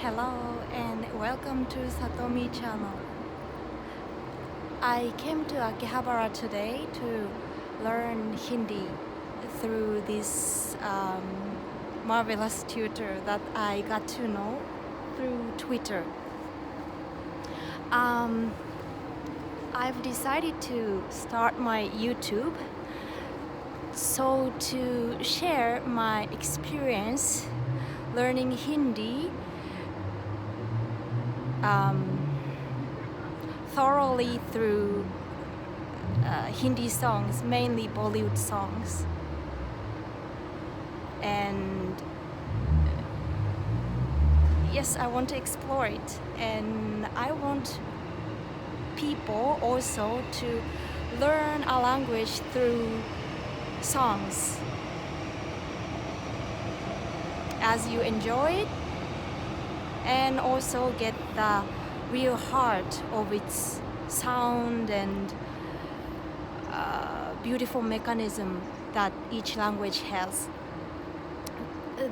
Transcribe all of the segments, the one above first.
Hello and welcome to Satomi-channel. I came to Akihabara today to learn Hindi through this marvelous tutor that I got to know through Twitter. I've decided to start my YouTube so to share my experience learning Hindi thoroughly through Hindi songs, mainly Bollywood songs. And yes, I want to explore it, and I want people also to learn a language through songs. As you enjoy it and also get the real heart of its sound and beautiful mechanism that each language has.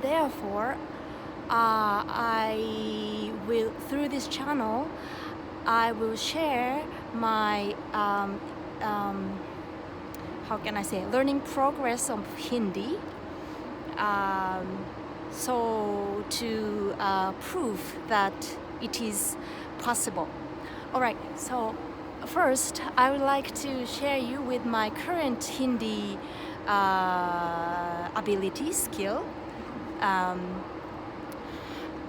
Therefore, I will, through this channel, I will share my how can I say, learning progress of Hindi, so to prove that it is possible. Alright, so first I would like to share you with my current Hindi ability, skill.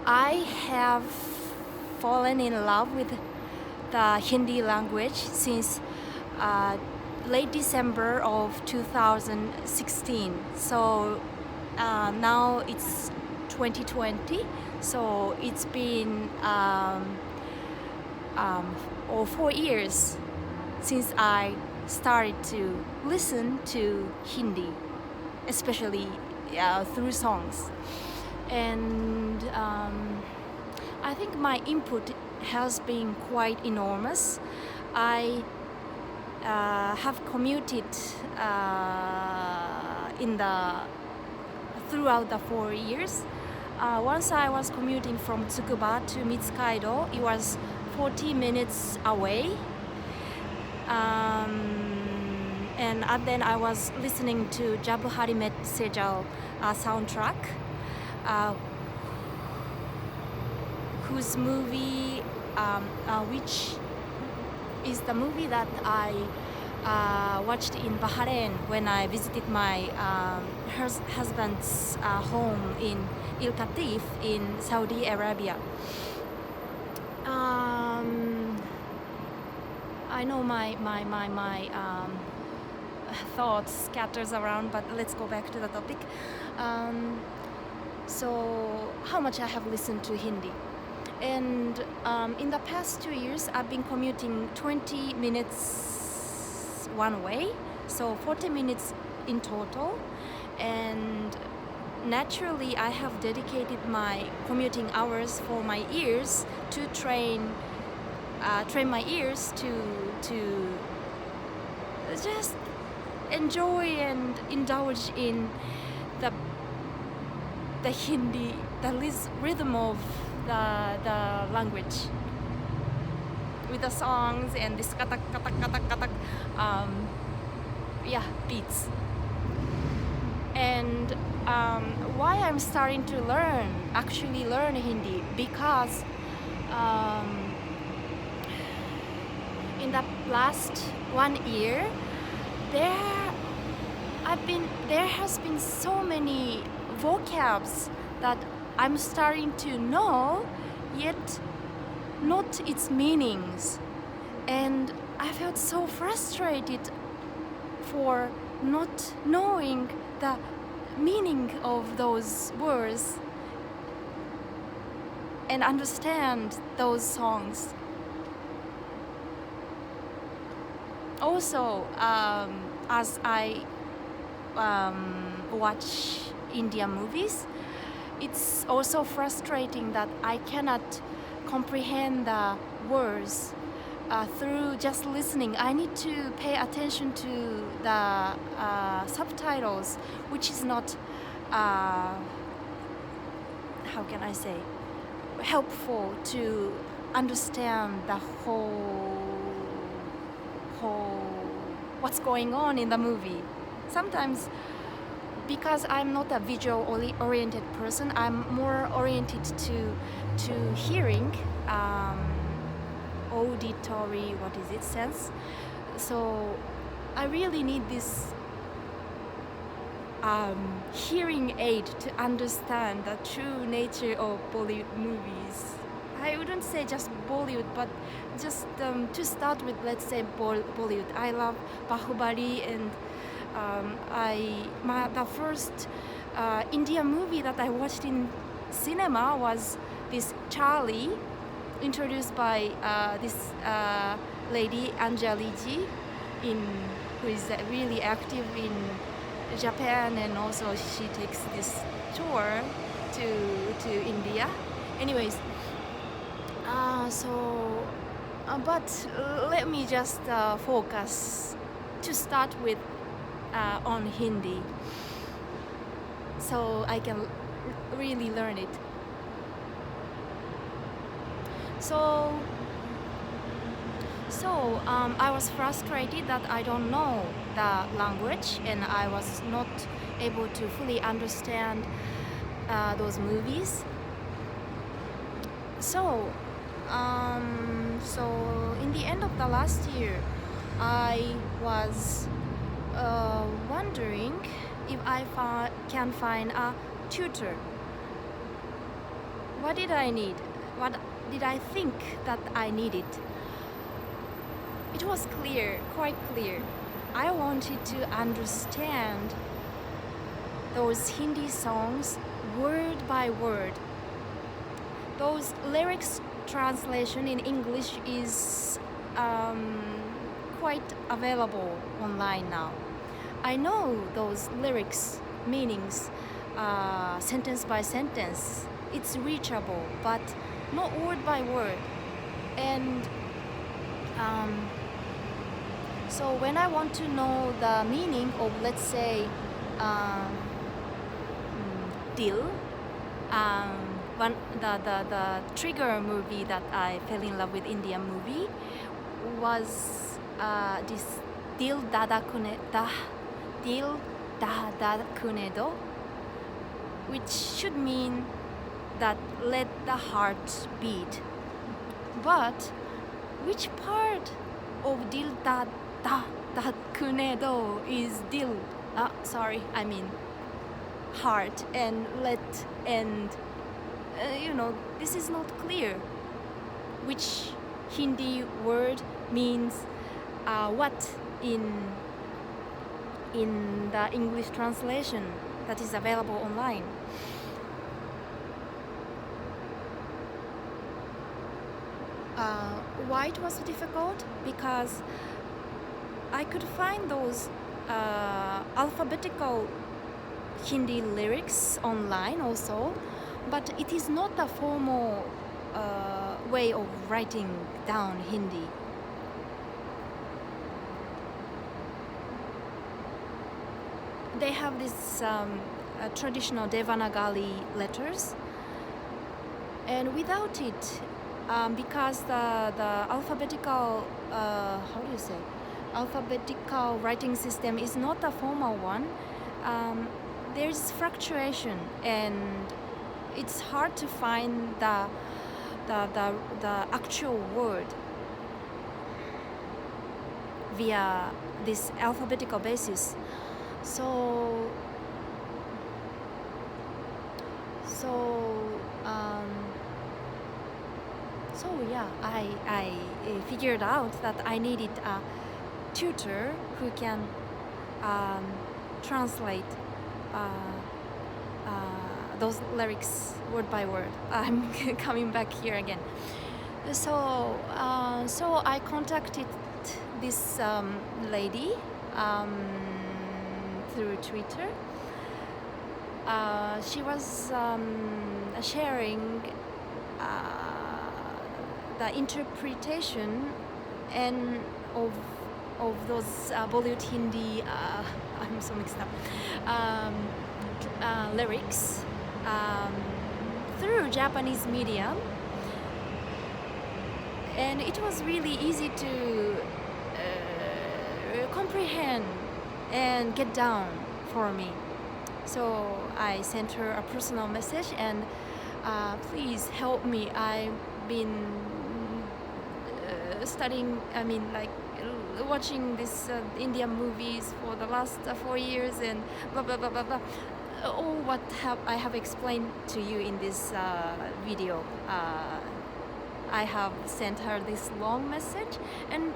I have fallen in love with the Hindi language since late December of 2016. So now it's 2020, so it's been 4 years since I started to listen to Hindi, especially through songs. And I think my input has been quite enormous. I have commuted throughout the 4 years. Once I was commuting from Tsukuba to Mitsukaido. It was 40 minutes away. And then I was listening to Jab Hari Met Sejal soundtrack, whose movie, which is the movie that I watched in Bahrain when I visited my husband's home in Il Katif in Saudi Arabia. I know my thoughts scatters around, but let's go back to the topic. So how much I have listened to Hindi. And in the past 2 years, I've been commuting 20 minutes one way, so 40 minutes in total. And naturally, I have dedicated my commuting hours for my ears to train my ears to just enjoy and indulge in the Hindi, the rhythm of the language, with the songs and this katak katak katak katak beats. And why I'm starting to actually learn Hindi, because in the last 1 year there has been so many vocabs that I'm starting to know, yet not its meanings. And I felt so frustrated for not knowing the meaning of those words and understand those songs. Also, as I watch Indian movies, it's also frustrating that I cannot comprehend the words through just listening. I need to pay attention to the subtitles, which is not, how can I say, helpful to understand the whole what's going on in the movie. Sometimes, because I'm not a visual oriented person, I'm more oriented to hearing, auditory, what is it, sense. So I really need this hearing aid to understand the true nature of Bollywood movies. I wouldn't say just Bollywood, but just to start with, let's say Bollywood. I love Bahubali, and the first Indian movie that I watched in cinema was this Charlie, introduced by this lady Anjali ji, who is really active in Japan, and also she takes this tour to India. Anyways, but let me just focus to start with on Hindi, so I can really learn it. So I was frustrated that I don't know the language, and I was not able to fully understand those movies. So in the end of the last year, I was wondering if I can find a tutor. What did I need? What did I think that I needed? It was clear, quite clear. I wanted to understand those Hindi songs word by word. Those lyrics translation in English is quite available online now. I know those lyrics meanings sentence by sentence. It's reachable, but not word by word. And so when I want to know the meaning of, let's say, Dil, the trigger movie that I fell in love with, Indian movie, was this Dil Dada Kune Do, which should mean that let the heart beat. But which part of Dil Da Kune Do is Dil? I mean heart and let, and this is not clear. Which Hindi word means what in the English translation that is available online. Why it was difficult? Because I could find those alphabetical Hindi lyrics online also, but it is not a formal way of writing down Hindi. They have this traditional Devanagari letters, and without it, because the alphabetical alphabetical writing system is not a formal one, there's fluctuation, and it's hard to find the actual word via this alphabetical basis. So yeah, I figured out that I needed a tutor who can translate those lyrics word by word. I'm coming back here again. So I contacted this lady through Twitter. She was sharing the interpretation and of those Bollywood Hindi I'm so mixed up lyrics through Japanese medium, and it was really easy to comprehend and get down for me. So I sent her a personal message and please help me. I've been studying, watching these Indian movies for the last 4 years and blah blah blah blah blah. All what I have explained to you in this video. I have sent her this long message, and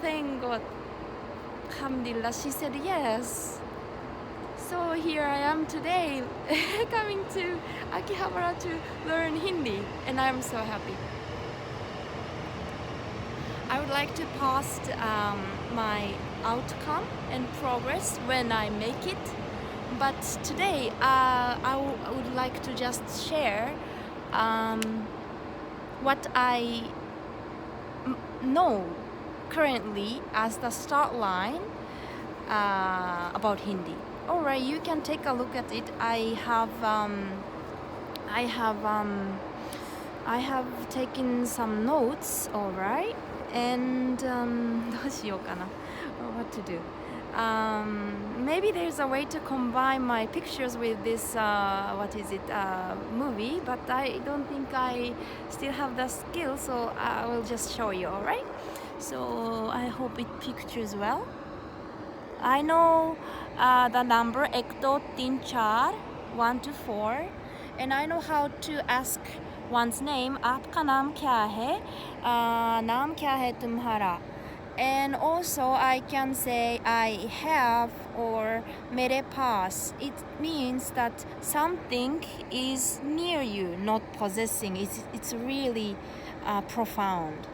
thank God, alhamdulillah, she said yes. So here I am today, coming to Akihabara to learn Hindi, and I'm so happy. I would like to post my outcome and progress when I make it, but today I would like to just share what I know currently as the start line about Hindi. Alright, you can take a look at it. I have taken some notes, alright, and どうしようかな what to do. Maybe there's a way to combine my pictures with this movie, but I don't think I still have the skill, so I will just show you, alright? So I hope it pictures well. I know the number 1, 2, 3, 4, 1 to 4, and I know how to ask one's name. आपका नाम क्या है? नाम क्या है तुम्हारा? And also I can say I have or मेरे पास. It means that something is near you, not possessing. It's really profound,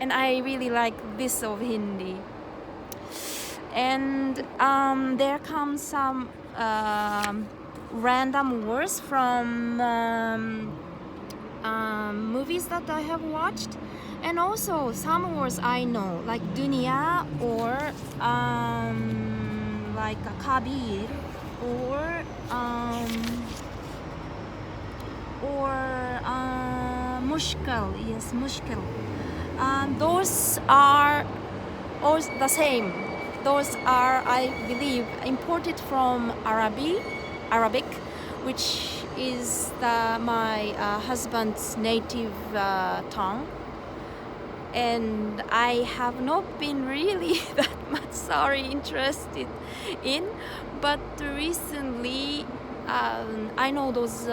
and I really like this of Hindi. And there comes some random words from movies that I have watched, and also some words I know, like dunya or like kabir or mushkil. Yes, mushkil. Those are all the same. Those are, I believe, imported from Arabic, which is my husband's native tongue. And I have not been really that much interested in, but recently I know those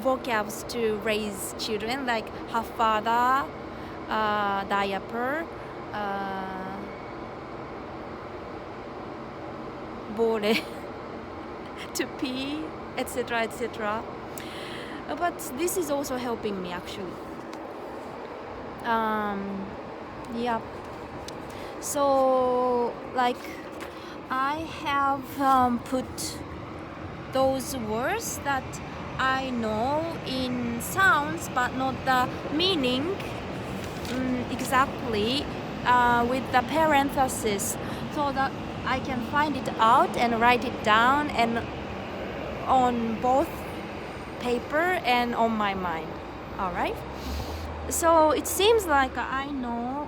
vocabs to raise children, like hafada, diaper, bore, to pee, etc., etc. But this is also helping me actually. Yeah. So like I have put those words that I know in sounds but not the meaning exactly with the parenthesis, so that I can find it out and write it down, and on both paper and on my mind. Alright? So it seems like I know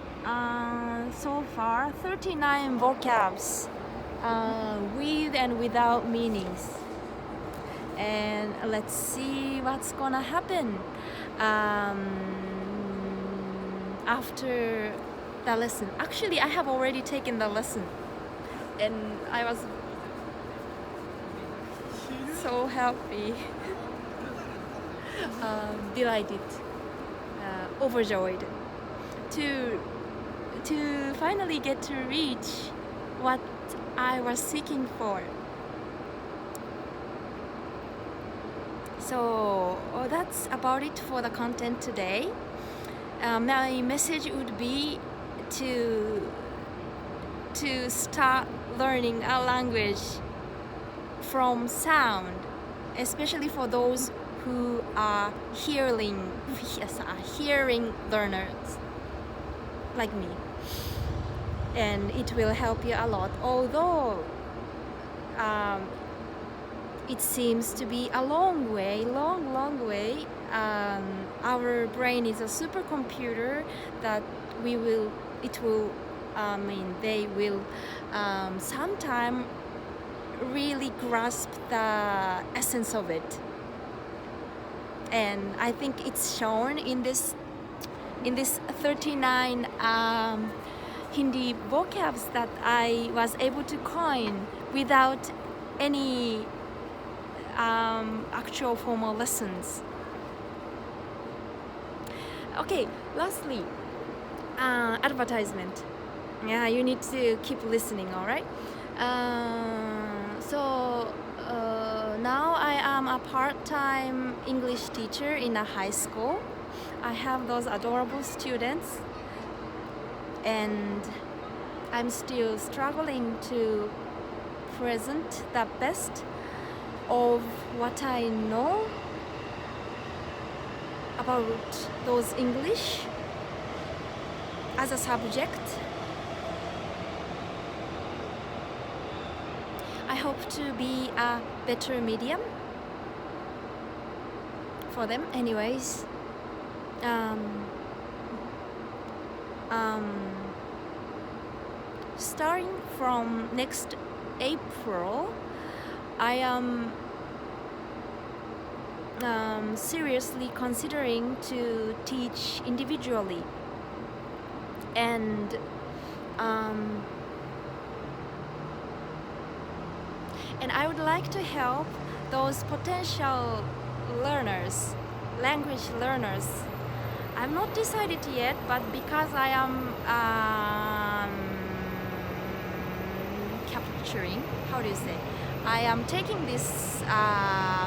so far 39 vocabs with and without meanings. And let's see what's gonna happen after the lesson. Actually, I have already taken the lesson, and I was so happy, delighted, overjoyed to finally get to reach what I was seeking for. So that's about it for the content today. My message would be to start learning a language from sound, especially for those who are hearing learners like me, and it will help you a lot. Although it seems to be a long way, long way. Our brain is a supercomputer that they will sometime really grasp the essence of it. And I think it's shown in this 39 Hindi vocabs that I was able to coin without any actual formal lessons. Okay, lastly, advertisement. Yeah, you need to keep listening, all right? Now I am a part-time English teacher in a high school. I have those adorable students, and I'm still struggling to present the best of what I know about those English as a subject. I hope to be a better medium for them. Anyways, starting from next April, I am seriously considering to teach individually, and I would like to help those potential learners, language learners. I'm not decided yet, but because I am capturing, how do you say? I am taking this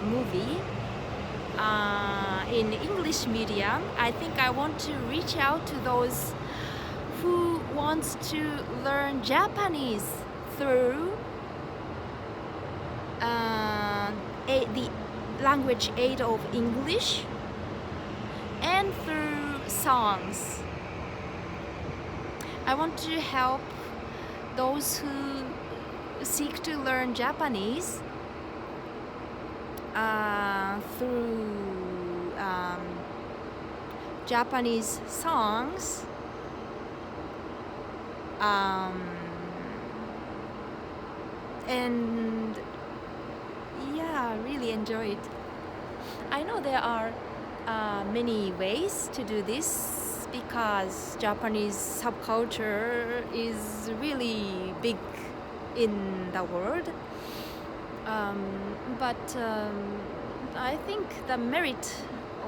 movie in English medium. I think I want to reach out to those who wants to learn Japanese through the language aid of English and through songs. I want to help those who seek to learn Japanese through Japanese songs, and yeah, really enjoy it. I know there are many ways to do this because Japanese subculture is really big in the world. But I think the merit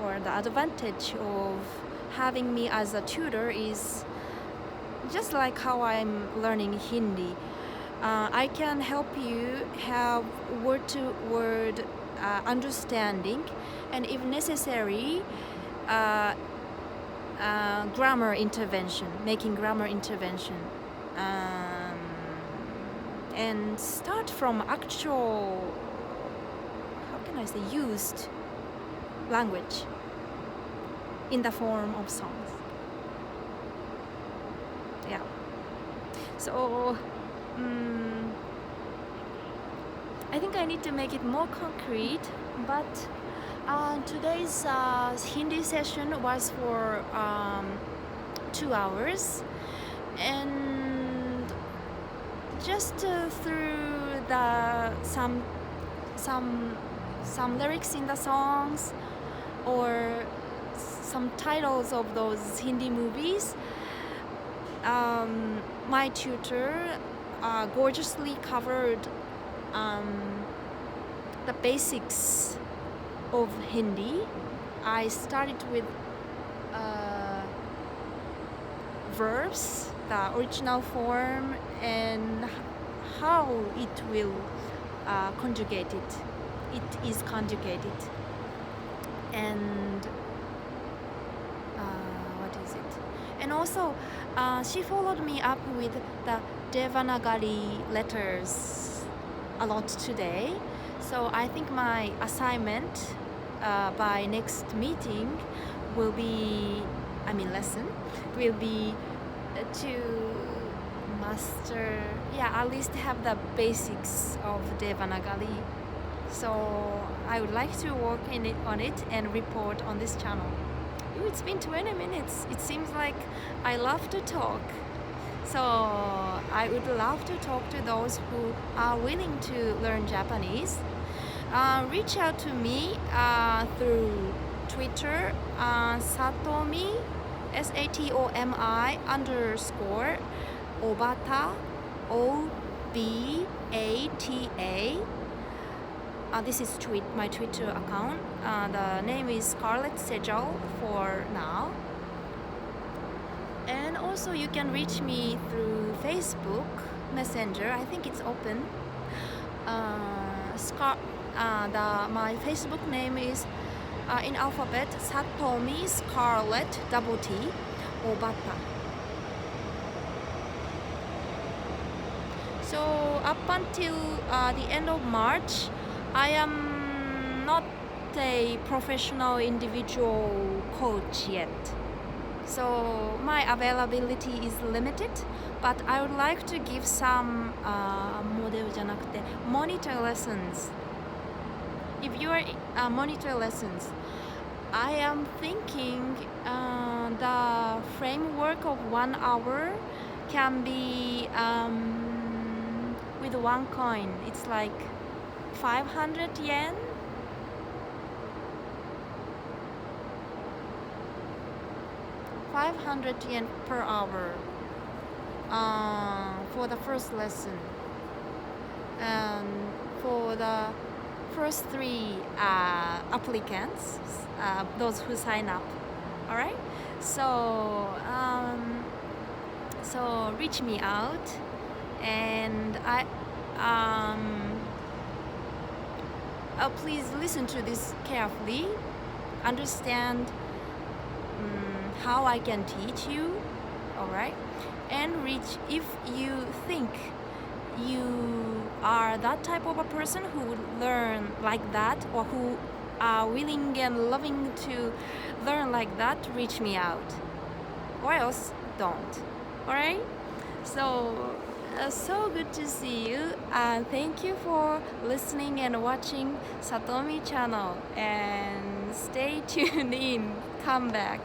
or the advantage of having me as a tutor is just like how I'm learning Hindi. I can help you have word-to-word understanding, and if necessary, grammar intervention, making grammar intervention, and start from actual, how can I say, used language in the form of songs. Yeah. So I think I need to make it more concrete, but today's Hindi session was for 2 hours, and just through some lyrics in the songs or some titles of those Hindi movies, my tutor gorgeously covered the basics of Hindi. I started with verbs, the original form, and how it will conjugate it. It is conjugated. And what is it? And also, she followed me up with the Devanagari letters a lot today. So I think my assignment by next meeting will be, lesson will be to master, at least have the basics of Devanagari. So I would like to work on it and report on this channel. Ooh, it's been 20 minutes. It seems like I love to talk. So I would love to talk to those who are willing to learn Japanese. Reach out to me through Twitter, Satomi, SATOMI _ Obata, OBATA. This is my Twitter account. The name is Scarlett Sejal for now. And also you can reach me through Facebook Messenger. I think it's open. My Facebook name is in alphabet Satomi Scarlett T Obata. So up until the end of March, I am not a professional individual coach yet. So my availability is limited, but I would like to give some monitor lessons. If you are monitor lessons, I am thinking the framework of 1 hour can be with one coin. It's like 500 yen. $500 per hour for the first lesson, and for the first 3 applicants, those who sign up. All right, so reach me out, and please listen to this carefully, understand how I can teach you. All right, and reach if you think you are that type of a person who would learn like that, or who are willing and loving to learn like that, reach me out, or else don't. All right, so so good to see you, and thank you for listening and watching Satomi-channel, and stay tuned in, come back.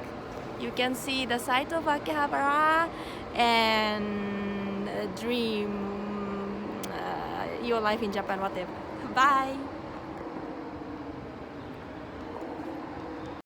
You can see the site of Akihabara and dream your life in Japan, whatever. Bye!